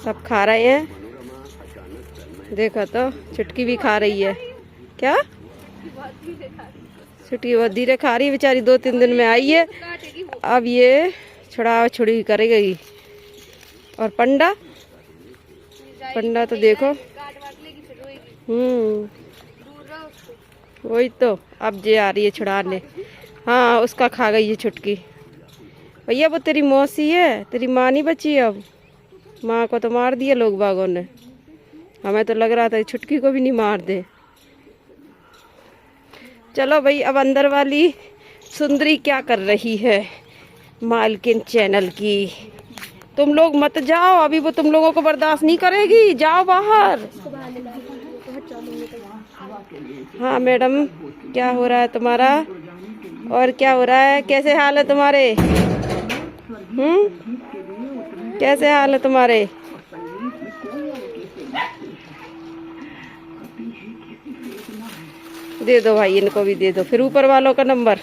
सब खा रहे हैं। देखो तो छुटकी भी खा रही है। क्या छुटकी बहुत धीरे खा रही है बेचारी, 2-3 दिन में आई है। अब ये छुड़ा छुड़ी करेगी। और पंडा तो देखो। वही तो अब जे आ रही है छुड़ाने। हाँ उसका खा गई है छुटकी। भैया वो तेरी मौसी है, तेरी माँ नहीं बची। अब माँ को तो मार दिया लोग बागों ने। हमें तो लग रहा था छुटकी को भी नहीं मार दे। चलो भाई अब अंदर वाली सुंदरी क्या कर रही है मालकिन चैनल की। तुम लोग मत जाओ, अभी वो तुम लोगों को बर्दाश्त नहीं करेगी। जाओ बाहर। हाँ मैडम क्या हो रहा है तुम्हारा? और क्या हो रहा है? कैसे हाल है तुम्हारे? कैसे हाल है तुम्हारे? दे दो भाई, इनको भी दे दो। फिर ऊपर वालों का नंबर,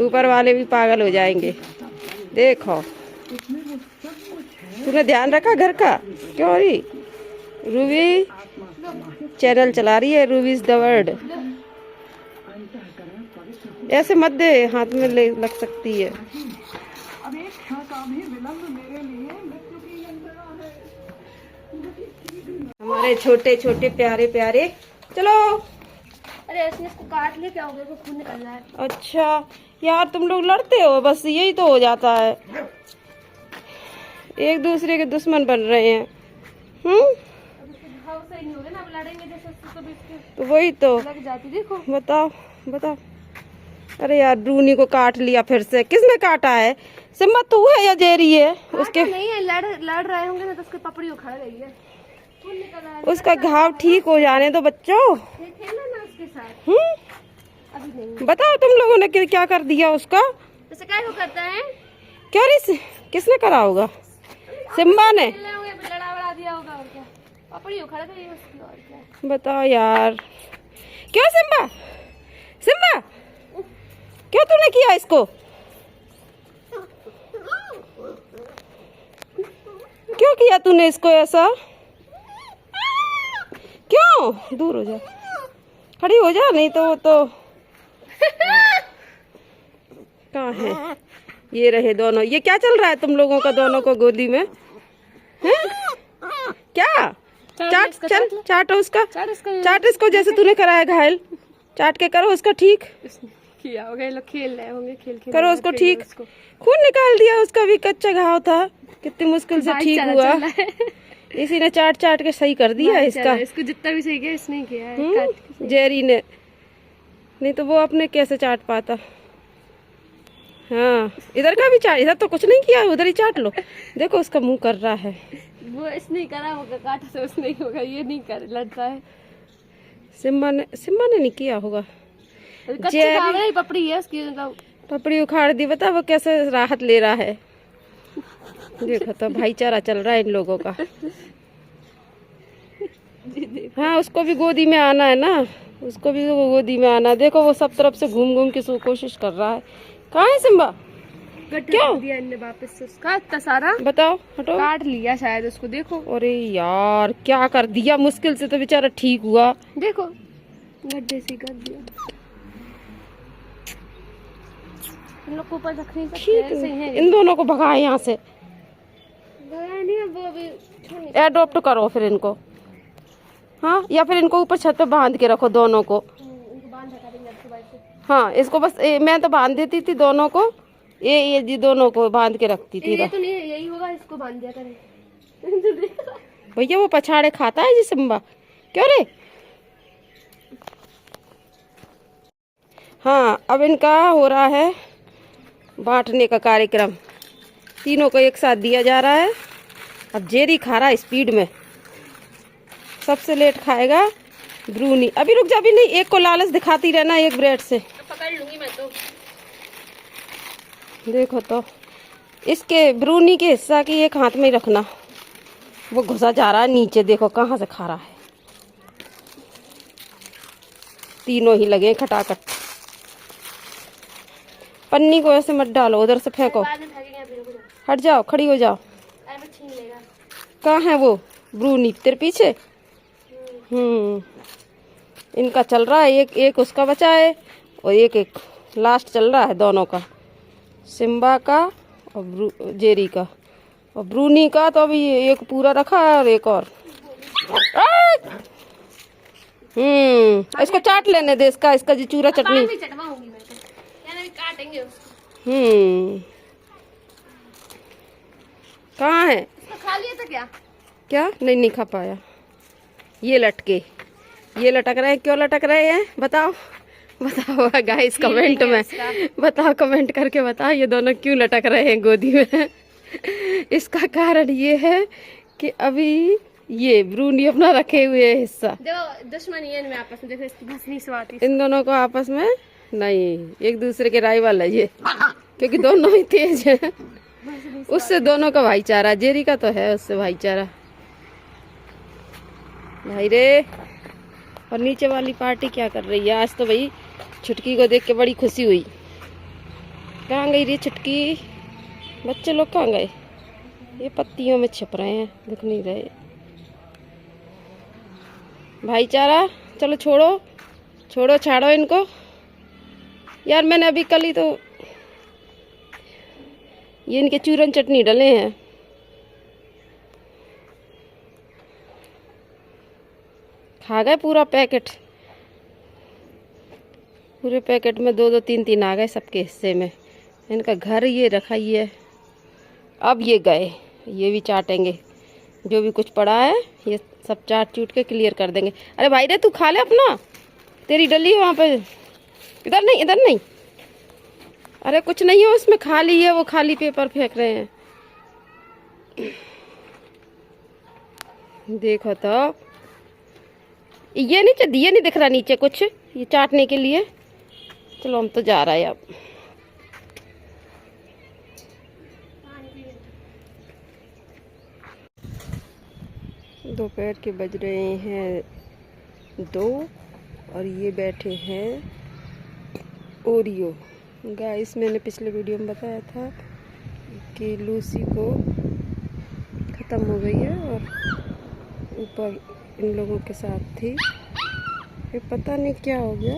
ऊपर वाले भी पागल हो जाएंगे। देखो तूने ध्यान रखा घर का? क्यों रही रूबी चैनल चला रही है। Ruby is the word. ऐसे मत दे, हाथ में लग सकती है। हमारे छोटे छोटे प्यारे प्यारे। चलो। अरे इसको काट ले, क्या हो गया? खून निकल रहा है। अच्छा यार तुम लोग लड़ते हो, बस यही तो हो जाता है। एक दूसरे के दुश्मन बन रहे हैं। नहीं हो गया ना, अब लड़ेंगे जैसे तो वही तो लग जाती। देखो बताओ बताओ। अरे यार ब्रूनी को काट लिया फिर से। किसने काटा है? सिम्बा तू है या जेरी है? उसके नहीं है, लड़ रहे होंगे ना तो उसके पपड़ी उखड़ गई है। उसका घाव ठीक हो जाने दो बच्चों। खेलना ना उसके साथ। अभी नहीं। बताओ तुम लोगों ने क्या कर दिया उसका? वैसे क्या वो करता है? क्या रे किसने करा होगा? सिम्बा ने लड़ा वड़ा दिया होगा। और क्या पपड़ी उखड़ गई उसकी। और क्या बताओ यार। क्यों सिम्बा? सिम्बा क्यों तूने किया इसको? क्यों किया तूने इसको ऐसा? क्यों? दूर हो जा, खड़ी हो जा, नहीं तो वो तो कहाँ है? ये रहे दोनों। ये क्या चल रहा है तुम लोगों का दोनों को गोदी में? हैं? क्या? चाट चल चाटो उसका। चाट इसको जैसे तूने कराया घायल। चाट के करो उसका ठीक। किया होगा, लोग खेल रहे होंगे। खेल करो उसको ठीक। खून निकाल दिया उसका भी, कच्चा घाव था। कितनी मुश्किल से ठीक हुआ। इसी ने चाट चाट के सही कर दिया इसका। इसको जितना भी सही किया इसने किया है। जेरी ने, नहीं तो वो अपने कैसे चाट पाता। हाँ इधर का भी चाट। इधर तो कुछ नहीं किया, उधर ही चाट लो। देखो उसका मुंह कर रहा है। वो इसने करा होगा, काटा तो उसने ही होगा। ये नहीं कर लड़ता है। सिम्बा ने नहीं किया होगा। जेरी पपड़ी है उसकी, पपड़ी उखाड़ दी। बता वो कैसे राहत ले रहा है। देखो तो भाईचारा चल रहा है इन लोगों का। हाँ उसको भी गोदी में आना है ना, उसको भी गोदी में आना। देखो वो सब तरफ से घूम घूम के कोशिश कर रहा है। कहाँ है सिम्बा? क्यों दिया इनने वापस से उसका इतना सारा? बताओ। हटो। काट लिया शायद उसको। देखो अरे यार क्या कर दिया, मुश्किल से तो बेचारा ठीक हुआ। देखो गड्ढे से कर दिया। इन लोग को ऊपर रख नहीं सकते। इन दोनों को भगाए यहाँ से। नहीं, वो अभी एडॉप्ट करो फिर इनको। हाँ या फिर इनको ऊपर छत पे बांध के रखो दोनों को। हाँ इसको बस मैं तो बांध देती थी दोनों को। ये जी दोनों को बांध के रखती थी। ये तो नहीं, यही होगा, इसको बांध दिया करें। भैया वो पछाड़े खाता है जी सिम्बा। क्यों रे? हाँ अब इनका हो रहा है बांटने का कार्यक्रम। तीनों को एक साथ दिया जा रहा है। अब जेरी खा रहा है स्पीड में। सबसे लेट खाएगा ब्रूनी। अभी रुक जा, अभी नहीं। एक को लालच दिखाती रहना एक ब्रेड से। पकड़ लूंगी मैं तो। देखो तो इसके ब्रूनी के हिस्सा की एक हाथ में ही रखना। वो घुसा जा रहा है नीचे। देखो कहाँ से खा रहा है। तीनों ही लगे खटाखट। पन्नी को ऐसे मत डालो, उधर से फेंको। हट जाओ, खड़ी हो जाओ। नहीं मिलेगा। कहाँ है वो ब्रूनी तेरे पीछे? इनका चल रहा है, एक उसका बचा है और एक लास्ट चल रहा है दोनों का, सिम्बा का और जेरी का। और ब्रूनी का तो अभी एक पूरा रखा है और एक और। इसको चाट लेने दे, इसका जी चूरा चटनी। बाद में चटवाऊंगी मैं तो, यानी काटेंगे उसको। कहाँ है? इसको खा लिया था क्या? क्या नहीं खा पाया। ये लटक रहे हैं, क्यों लटक रहे हैं बताओ गाइस कमेंट में बताओ, कमेंट करके बताओ ये दोनों क्यों लटक रहे हैं गोदी में। इसका कारण ये है कि अभी ये ब्रूनी अपना रखे हुए हिस्सा, देखो दुश्मनी है इनमें आपस में, देखो इसकी भसनी स्वाति। इन दोनों को आपस में नहीं, एक दूसरे के राइवल है ये, क्योंकि दोनों ही तेज हैं। उससे दोनों का भाईचारा, जेरी का तो है उससे भाईचारा भाई रे। और नीचे वाली पार्टी क्या कर रही है आज? तो भाई छुटकी को देख के बड़ी खुशी हुई। कहाँ गई रे छुटकी? बच्चे लोग कहाँ गए? ये पत्तियों में छिप रहे हैं, दिख नहीं रहे। भाईचारा, चलो छोड़ो छाड़ो इनको यार। मैंने अभी कल ही तो ये इनके चूरन चटनी डले हैं। खा गए पूरा पैकेट, पूरे पैकेट में 2-2 3-3 आ गए सबके हिस्से में। इनका घर ये रखा ही है। अब ये गए, ये भी चाटेंगे, जो भी कुछ पड़ा है ये सब चाट चूट के क्लियर कर देंगे। अरे भाई रे तू खा ले अपना, तेरी डली है वहाँ पे। इधर नहीं। अरे कुछ नहीं है उसमें, खाली है वो, खाली पेपर फेंक रहे हैं। देखो तो ये नहीं दिख रहा नीचे कुछ ये चाटने के लिए। चलो हम तो जा रहे हैं अब। दोपहर के बज रहे हैं 2 और ये बैठे हैं ओरियो। गाइस मैंने पिछले वीडियो में बताया था कि लूसी को ख़त्म हो गई है और ऊपर इन लोगों के साथ थी। ये पता नहीं क्या हो गया,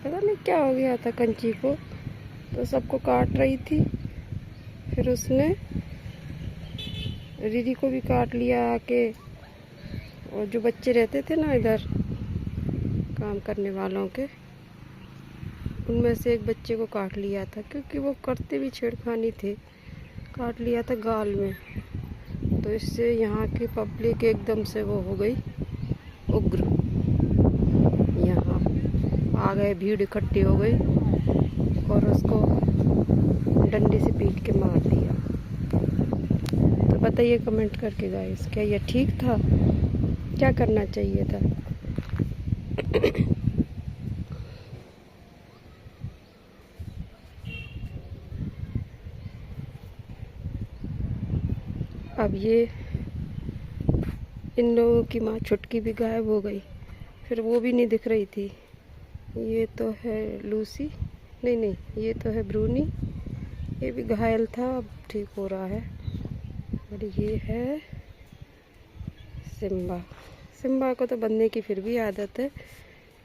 पता नहीं क्या हो गया था कंची को, तो सबको काट रही थी। फिर उसने दीदी को भी काट लिया आके, और जो बच्चे रहते थे ना इधर काम करने वालों के, उनमें से एक बच्चे को काट लिया था, क्योंकि वो करते भी छेड़खानी थे। काट लिया था गाल में, तो इससे यहाँ की पब्लिक एकदम से वो हो गई उग्र। यहाँ आ गए, भीड़ इकट्ठी हो गई और उसको डंडे से पीट के मार दिया। तो बताइए कमेंट करके गाइस, क्या ये ठीक था? क्या करना चाहिए था? अब ये इन लोगों की माँ छुटकी भी गायब हो गई, फिर वो भी नहीं दिख रही थी। ये तो है लूसी, नहीं ये तो है ब्रूनी, ये भी घायल था, अब ठीक हो रहा है। और ये है सिम्बा को तो बनने की फिर भी आदत है,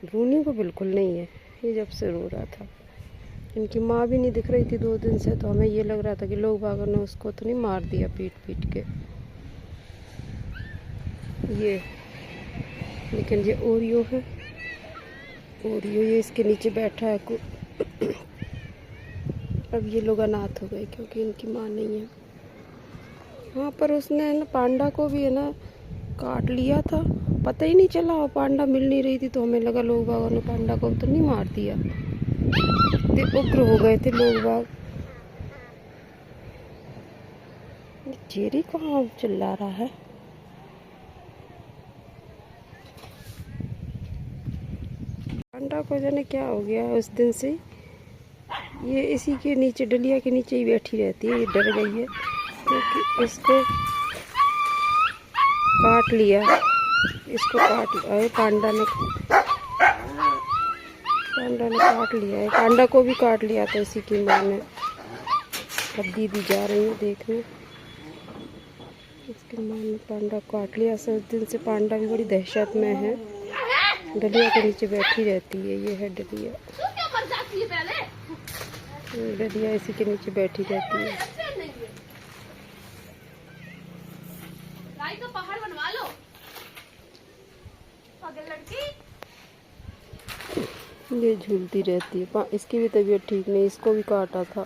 ब्रूनी को बिल्कुल नहीं है। ये जब से रो रहा था, इनकी माँ भी नहीं दिख रही थी 2 दिन से, तो हमें ये लग रहा था कि लोग बागों ने उसको तो नहीं मार दिया पीट के ये। लेकिन ये ओरियो है, ओरियो ये इसके नीचे बैठा है। अब ये लोग अनाथ हो गए क्योंकि इनकी माँ नहीं है। वहाँ पर उसने है ना पांडा को भी है ना काट लिया था, पता ही नहीं चला। और पांडा मिल नहीं रही थी, तो हमें लगा लोग बागों ने पांडा को तो नहीं मार दिया। उग्र हो गए थे लोग बाग। जेरी कहाँ चिल्ला रहा है? पांडा को जाने क्या हो गया उस दिन से, ये इसी के नीचे डलिया के नीचे ही बैठी रहती है। ये डर गई है क्योंकि इसको काट लिया, पांडा ने पांडा ने काट लिया है, पांडा को भी काट लिया था इसी की माँ ने। अब दीदी जा रही है देखने, इसकी माँ ने पांडा काट लिया। उस दिन से पांडा भी बड़ी दहशत में है, डलिया के नीचे बैठी रहती है। ये है डलिया, डलिया इसी के नीचे बैठी रहती है। तो पहाड़ बनवा लो पागल लड़की। ये झूलती रहती है। इसकी भी तबीयत ठीक नहीं, इसको भी काटा था।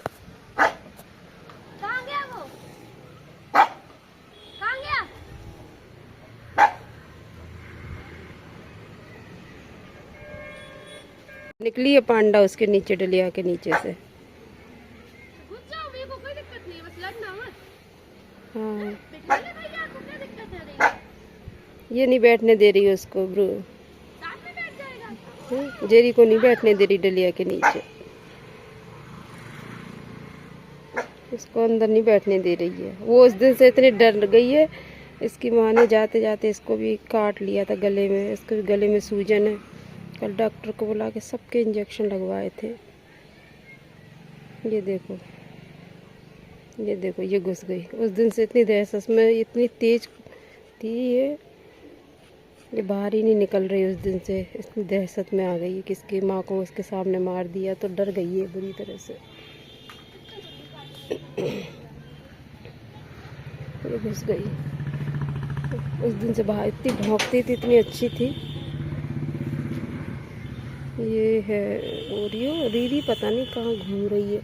कहाँ गया वो, कहाँ गया? निकली है पांडा उसके नीचे, डलिया के नीचे से। घुस जाओ, मेरे को कोई दिक्कत नहीं है, बस लड़ना मत। हाँ, बैठा ले भैया, आपको क्या दिक्कत है रही? ये नहीं बैठने दे रही है उसको ब्रो। साथ में बैठ जाएगा। जेरी को नहीं बैठने दे रही डलिया के नीचे, इसको अंदर नहीं बैठने दे रही है। वो उस दिन से इतनी डर गई है, इसकी माँ ने जाते जाते इसको भी काट लिया था गले में। इसको भी गले में सूजन है, कल डॉक्टर को बुला के सबके इंजेक्शन लगवाए थे। ये देखो, ये देखो, ये घुस गई। उस दिन से इतनी दहशत में, इतनी तेज थी ये बाहर ही नहीं निकल रही। उस दिन से इतनी दहशत में आ गई है, किसकी माँ को उसके सामने मार दिया तो डर गई है बुरी तरह से। ये घुस गई। उस दिन से बाहर इतनी भौंकती थी, इतनी अच्छी थी। ये है ओरियो, रीरी पता नहीं कहाँ घूम रही है।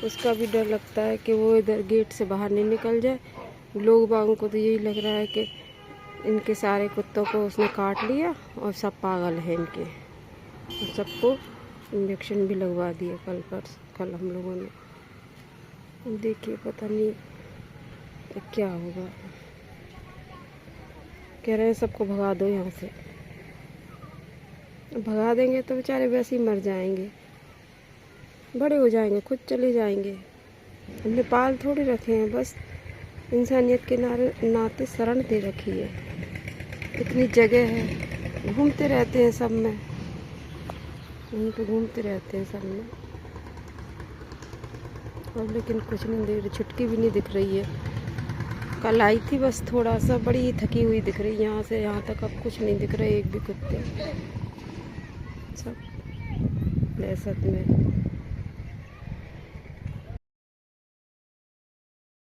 उसका भी डर लगता है कि वो इधर गेट से बाहर नहीं निकल जाए। लोग बागों को तो यही लग रहा है कि इनके सारे कुत्तों को उसने काट लिया और सब पागल है इनके, और सबको इंजेक्शन भी लगवा दिए कल हम लोगों ने। देखिए पता नहीं क्या होगा। कह रहे हैं सबको भगा दो यहाँ से। भगा देंगे तो बेचारे वैसे ही मर जाएंगे, बड़े हो जाएंगे, खुद चले जाएंगे। हमने पाल थोड़ी रखे हैं, बस इंसानियत के नाते शरण दे रखी है। इतनी जगह है, घूमते रहते हैं सब में, वहीं पे घूमते रहते हैं सब में, और लेकिन कुछ नहीं दे रही, छुटकी भी नहीं दिख रही है। कल आई थी बस थोड़ा सा, बड़ी थकी हुई दिख रही, यहाँ से यहाँ तक अब कुछ नहीं दिख रहा है, एक भी कुत्ते, सब दहशत में।